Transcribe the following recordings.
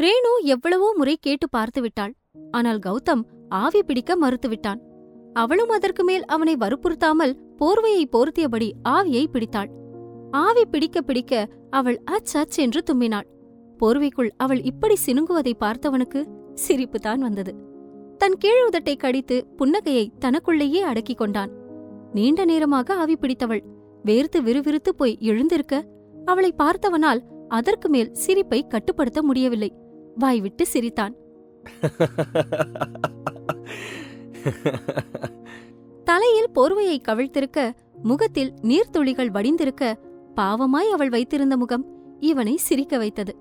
ரேணு எவ்வளவோ முறை கேட்டு பார்த்து விட்டாள். ஆனால் கௌதம் ஆவி பிடிக்க மறுத்துவிட்டான். அவளும் அதற்கு மேல் அவனை வற்புறுத்தாமல் போர்வையை போர்த்தியபடி ஆவியை பிடித்தாள். ஆவி பிடிக்க பிடிக்க அவள் அச் என்று தும்மினாள். போர்வைக்குள் அவள் இப்படி சினுங்குவதை பார்த்தவனுக்கு சிரிப்புதான் வந்தது. தன் கீழ் உதட்டை கடித்து புன்னகையை தனக்குள்ளேயே அடக்கிக் கொண்டான். நீண்ட நேரமாக ஆவி பிடித்தவள் வேர்த்து விறுவிறுத்து போய் எழுந்திருக்க அவளை பார்த்தவனால் அதற்கு மேல் சிரிப்பை கட்டுப்படுத்த முடியவில்லை. வாய்விட்டு சிரித்தான். தலையில் போர்வையை கவிழ்த்திருக்க முகத்தில் நீர்த்துளிகள் வடிந்திருக்க பாவமாய் அவள் வைத்திருந்த முகம் இவனை சிரிக்க வைத்தது.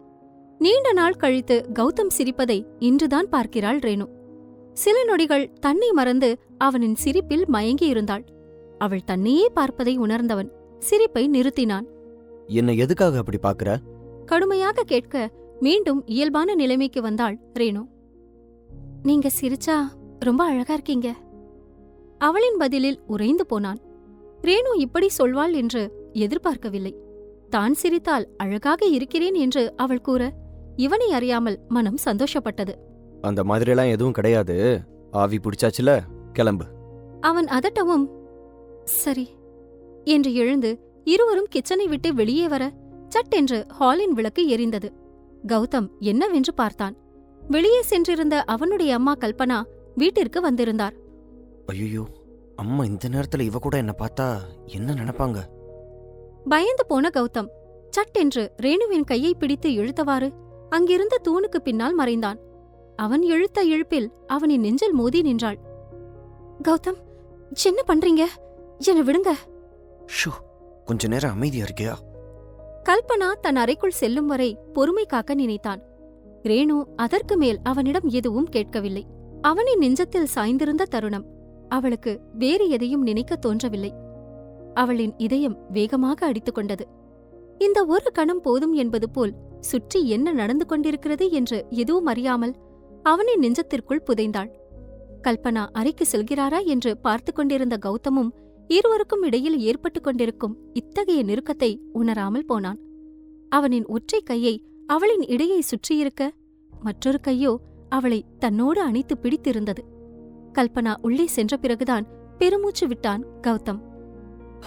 நீண்ட நாள் கழித்து கௌதம் சிரிப்பதை இன்றுதான் பார்க்கிறாள் ரேணு. சில நொடிகள் தன்னை மறந்து அவனின் சிரிப்பில் மயங்கியிருந்தாள். அவள் தன்னையே பார்ப்பதை உணர்ந்தவன் சிரிப்பை நிறுத்தினான். என்ன எதுக்காக அப்படி பாக்குற? கடுமையாக கேட்க மீண்டும் இயல்பான நிலைமைக்கு வந்தாள் ரேணு. நீங்க சிரிச்சா ரொம்ப அழகா இருக்கீங்க. அவளின் பதிலில் உறைந்து போனான். ரேணு இப்படி சொல்வாள் என்று எதிர்பார்க்கவில்லை. தான் சிரித்தால் அழகாக இருக்கிறேன் என்று அவள் கூற இவனை அறியாமல் மனம் சந்தோஷப்பட்டது. அந்த மாதிரிலாம் எதுவும் கிடையாது. ஆவி பிடிச்சாச்சுல, கிளம்பு. அவன் அதட்டவும் சரி என்று எழுந்து இருவரும் கிச்சனை விட்டு வெளியே வர சட்டென்று ஹாலின் விளக்கு எரிந்தது. கௌதம் என்னவென்று பார்த்தான். வெளியே சென்றிருந்த அவனுடைய அம்மா கல்பனா வீட்டிற்கு வந்திருந்தார். ஐயோ, அம்மா இந்த நேரத்துல இவ கூட என்ன பார்த்தா என்ன நினைப்பாங்க? பயந்து போன கௌதம் சட்டென்று ரேணுவின் கையை பிடித்து இழுத்தவாறு அங்கிருந்த தூணுக்கு பின்னால் மறைந்தான். அவன் இழுத்த இழுப்பில் அவனின் நெஞ்சில் மோதி நின்றாள். கௌதம், என்ன பண்றீங்க? என்ன விடுங்க. ஷோ, கொஞ்ச நேரம் அமைதியா இருக்கியா? கல்பனா தன் அறைக்குள் செல்லும் வரை பொறுமை காக்க நினைத்தான். ரேணு அதற்கு மேல் அவனிடம் எதுவும் கேட்கவில்லை. அவனின் நெஞ்சத்தில் சாய்ந்திருந்த தருணம் அவளுக்கு வேறு எதையும் நினைக்க தோன்றவில்லை. அவளின் இதயம் வேகமாக அடித்துக் கொண்டது. இந்த ஒரு கணம் போதும் என்பது போல் சுற்றி என்ன நடந்து கொண்டிருக்கிறது என்று எதுவும் அறியாமல் அவனின் நெஞ்சத்திற்குள் புதைந்தாள். கல்பனா அறைக்கு செல்கிறாரா என்று பார்த்து கொண்டிருந்த கௌதமும் இருவருக்கும் இடையில் ஏற்பட்டுக் கொண்டிருக்கும் இத்தகைய நெருக்கத்தை உணராமல் போனான். அவனின் ஒற்றை கையை அவளின் இடையை சுற்றியிருக்க மற்றொரு கையோ அவளை தன்னோடு அணைத்து பிடித்திருந்தது. கல்பனா உள்ளே சென்ற பிறகுதான் பெருமூச்சு விட்டான் கௌதம்.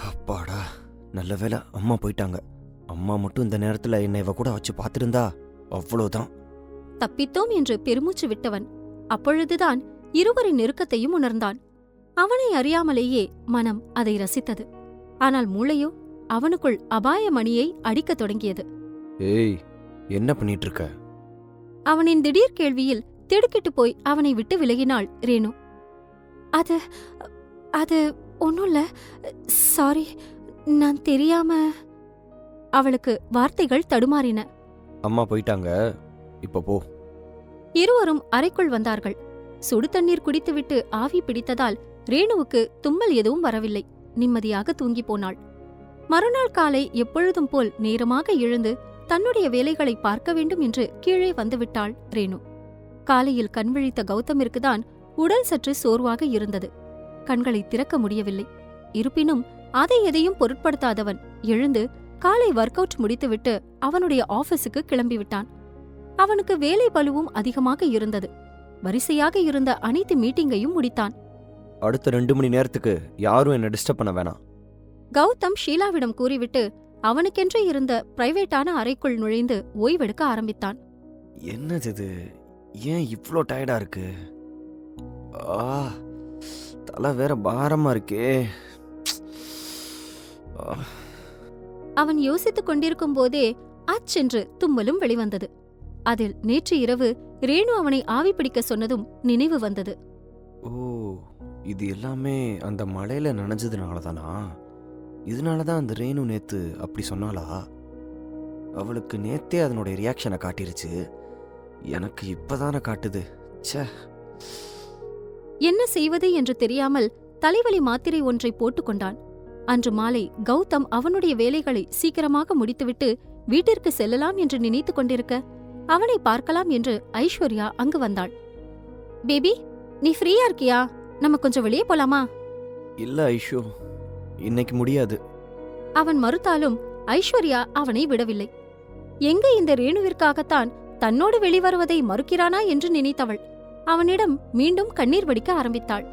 அப்பாடா, நல்ல வேளை அம்மா போயிட்டாங்க. அம்மா மட்டும் இந்த நேரத்துல என்னை இவ கூட வச்சு பார்த்திருந்தா அவ்வளவுதான். தப்பித்தோம் என்று பெருமூச்சு விட்டவன் அப்பொழுதுதான் இருவரின் நெருக்கத்தையும் உணர்ந்தான். அவனை அறியாமலேயே மனம் அதை ரசித்தது. ஆனால் மூளையோ அவனுக்குள் அபாய மணியை அடிக்கத் தொடங்கியது. ஏய், என்ன பண்ணிட்டு இருக்க? அவனின் திடீர் கேள்வியில் திடுக்கிட்டு போய் அவனை விட்டு விலகினாள் ரேணு. அது அது ஒண்ணுல்ல, சாரி, நான் தெரியாம. அவளுக்கு வார்த்தைகள் தடுமாறின. அம்மா போயிட்டாங்க, இப்ப போ. இருவரும் அறைக்குள் வந்தார்கள். சுடு தண்ணீர் குடித்துவிட்டு ஆவி பிடித்ததால் ரேணுவுக்கு தும்மல் எதுவும் வரவில்லை. நிம்மதியாக தூங்கி போனாள். மறுநாள் காலை எப்பொழுதும் போல் நேரமாக எழுந்து தன்னுடைய வேலைகளை பார்க்க வேண்டும் என்று கீழே வந்துவிட்டாள் ரேணு. காலையில் கண்விழித்த கௌதமிற்குதான் உடல் சற்று சோர்வாக இருந்தது. கண்களை திறக்க முடியவில்லை. இருப்பினும் அதை எதையும் பொருட்படுத்தாதவன் எழுந்து காலை ஒர்க் அவுட் முடித்துவிட்டு அவனுடைய ஆபீஸுக்கு கிளம்பிவிட்டான். அவனுக்கு வேலை பளுவும் அதிகமாக இருந்தது. வரிசையாக இருந்த அனைத்து மீட்டிங்கையும் முடித்தான். அடுத்த 2 மணி நேரத்துக்கு யாரும் என்ன டிஸ்டர்ப் பண்ண வேணாம். கௌதம் ஷீலாவிடம் கூறிவிட்டு அவனுக்கென்று இருந்த பிரைவேட்டான அறைக்குள் நுழைந்து ஓய்வெடுக்க ஆரம்பித்தான். என்னது இது? ஏன் இவ்ளோ டயர்டா இருக்கு? தலை வேற பாரமா இருக்கே. அவன் யோசித்துக் கொண்டிருக்கும் போதே அச்சென்று தும்மலும் வெளிவந்தது. அதில் நேற்று இரவு ரேணு அவனை ஆவி பிடிக்க சொன்னதும் நினைவு வந்தது. ஓ, இது எல்லாமே அந்த மழையில நனைஞ்சதுனாலதானா? இதனாலதான் அந்த ரேணு நேத்து அப்படி சொன்னாளா? அவளுக்கு நேத்தே அதனுடைய ரியாக்ஷனை காட்டிருச்சு. எனக்கு இப்பதானே காட்டுது. ச்சே, என்ன செய்வது என்று தெரியாமல் தலைவலி மாத்திரை ஒன்றை போட்டுக்கொண்டான். அன்று மாலை கௌதம் அவனுடைய வேலைகளை சீக்கிரமாக முடித்துவிட்டு வீட்டிற்கு செல்லலாம் என்று நினைத்துக் கொண்டிருக்க அவனை பார்க்கலாம் என்று ஐஸ்வர்யா அங்கு வந்தாள். பேபி, நீ ஃப்ரீயா இருக்கியா? நம்ம கொஞ்சம் வெளியே போலாமா? இல்ல ஐஷு, இன்னைக்கு முடியாது. அவன் மறுத்தாலும் ஐஸ்வர்யா அவனை விடவில்லை. எங்க இந்த ரேணுவிற்காகத்தான் தன்னோடு வெளிவருவதை மறுக்கிறானா என்று நினைத்தவள் அவனிடம் மீண்டும் கண்ணீர் வடிக்க ஆரம்பித்தாள்.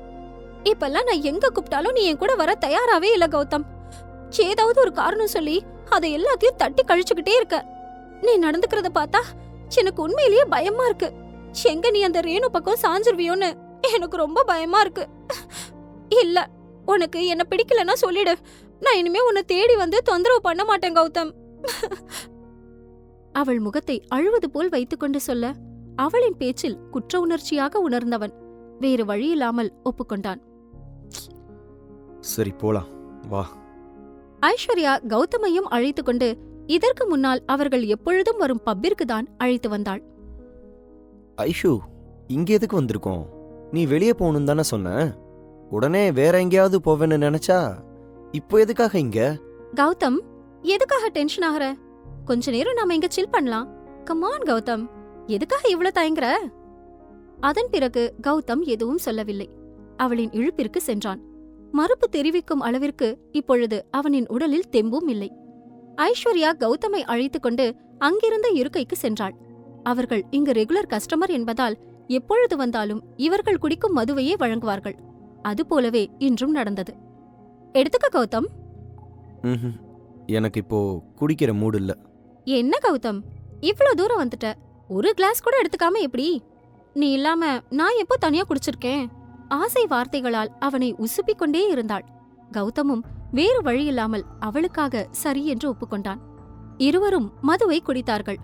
இப்பெல்லாம் நான் எங்க கூப்பிட்டாலும் நீ என் கூட வர தயாராவே இல்ல கௌதம். ஏதாவது ஒரு காரணம் சொல்லி அதை எல்லாத்தையும் தட்டி கழிச்சுக்கிட்டே இருக்க. நீ நடந்துக்கிறத பார்த்தா எனக்கு உண்மையிலேயே பயமா இருக்கு. எங்க நீ அந்த ரேணு பக்கம் சாஞ்சிருவியோன்னு எனக்கு ரொம்ப பயமா இருக்கு. இல்ல, உனக்கு என்ன பிடிக்கலன்னா சொல்லிடு. நான் இனிமே உன்னை தேடி வந்து தொந்தரவு பண்ண மாட்டேன் கௌதம். அவள் முகத்தை அழுவது போல் வைத்துக்கொண்டு சொல்ல அவளின் பேச்சில் குற்ற உணர்ச்சியாக உணர்ந்தவன் வேறு வழியில்லாமல் ஒப்புக்கொண்டான். சரி போலாம் வா. ஐஸ்வர்யா கௌதமையும் அழைத்துக்கொண்டு இதற்கு முன்னால் அவர்கள் எப்பொழுதும் வரும் பப்பிற்கு தான் அழைத்து வந்தாள். ஐஷு, இங்க எதுக்கு வந்திருக்கோம்? நீ வெளியே போகணும் தானே சொன்ன. உடனே வேற எங்கேயாவது போவேன்னு நினைச்சா இப்போ எதுக்காக இங்க? கௌதம், எதுக்காக டென்ஷன் ஆகுற? கொஞ்ச நேரம் நாம இங்க சில் பண்ணலாம். கம் ஆன் கௌதம், எதுக்காக இவ்வளவு தயங்குற? அதன் பிறகு கௌதம் எதுவும் சொல்லவில்லை. அவளின் இழுப்பிற்கு சென்றான். மறுப்பு தெரிவிக்கும் அளவிற்கு இப்பொழுது அவனின் உடலில் தெம்பும் இல்லை. ஐஸ்வர்யா கௌதமை அழைத்துக்கொண்டு அங்கிருந்த இருக்கைக்கு சென்றாள். அவர்கள் இங்கு ரெகுலர் கஸ்டமர் என்பதால் எப்பொழுது வந்தாலும் இவர்கள் குடிக்கும் மதுவையே வழங்குவார்கள். அதுபோலவே இன்றும் நடந்தது. எடுத்துக்க கௌதம். எனக்கு இப்போ குடிக்கிற மூடு இல்ல. என்ன கௌதம், இவ்ளோ தூரம் வந்துட்ட, ஒரு கிளாஸ் கூட எடுத்துக்காம எப்படி? நீ இல்லாம நான் எப்போ தனியா குடிச்சிருக்கேன்? ஆசை வார்த்தைகளால் அவனை உசுப்பிக் கொண்டே இருந்தாள். கௌதமும் வேறு வழியில்லாமல் அவளுக்காக சரி என்று ஒப்புக்கொண்டான். இருவரும் மதுவை குடித்தார்கள்.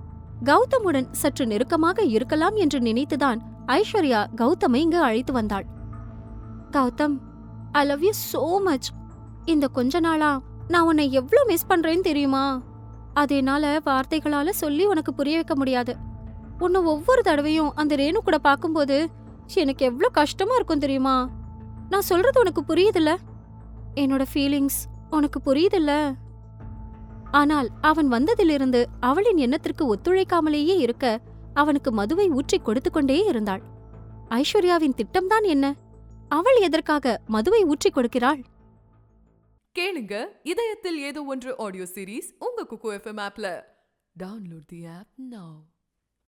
கௌதமுடன் சற்று நெருக்கமாக இருக்கலாம் என்று நினைத்துதான் ஐஸ்வர்யா கௌதமை இங்கு அழைத்து வந்தாள். Gautam, I love you so much. இந்த கொஞ்ச நாளா நான் உன்னை எவ்ளோ மிஸ் பண்றேன்னு தெரியுமா? அது என்னால வார்த்தைகளால சொல்லி உனக்கு புரிய வைக்க முடியாது. உன்னை ஒவ்வொரு தடவையும் அந்த ரேணு கூட பார்க்கும்போது எனக்கு எவ்ளோ கஷ்டமா இருக்கும் தெரியுமா? நான் சொல்றது உனக்கு புரியுதுல்ல? என்னோட ஃபீலிங்ஸ் உனக்கு புரியுதுல்ல? ஆனால் அவன் வந்ததிலிருந்து அவளின் எண்ணத்திற்கு ஒத்துழைக்காமலேயே இருக்க அவனுக்கு மதுவை ஊற்றிக் கொடுத்து கொண்டே இருந்தாள். ஐஸ்வர்யாவின் திட்டம்தான் என்ன? அவள் எதற்காக மதுவை ஊற்றிக் கொடுக்கிறாள்? கேளுங்க, இதயத்தில் ஏதோ ஒன்று ஆடியோ சீரீஸ் உங்க குக்கு எஃப்எம் ஆப்ல. டவுன்லோட் தி ஆப் நவ.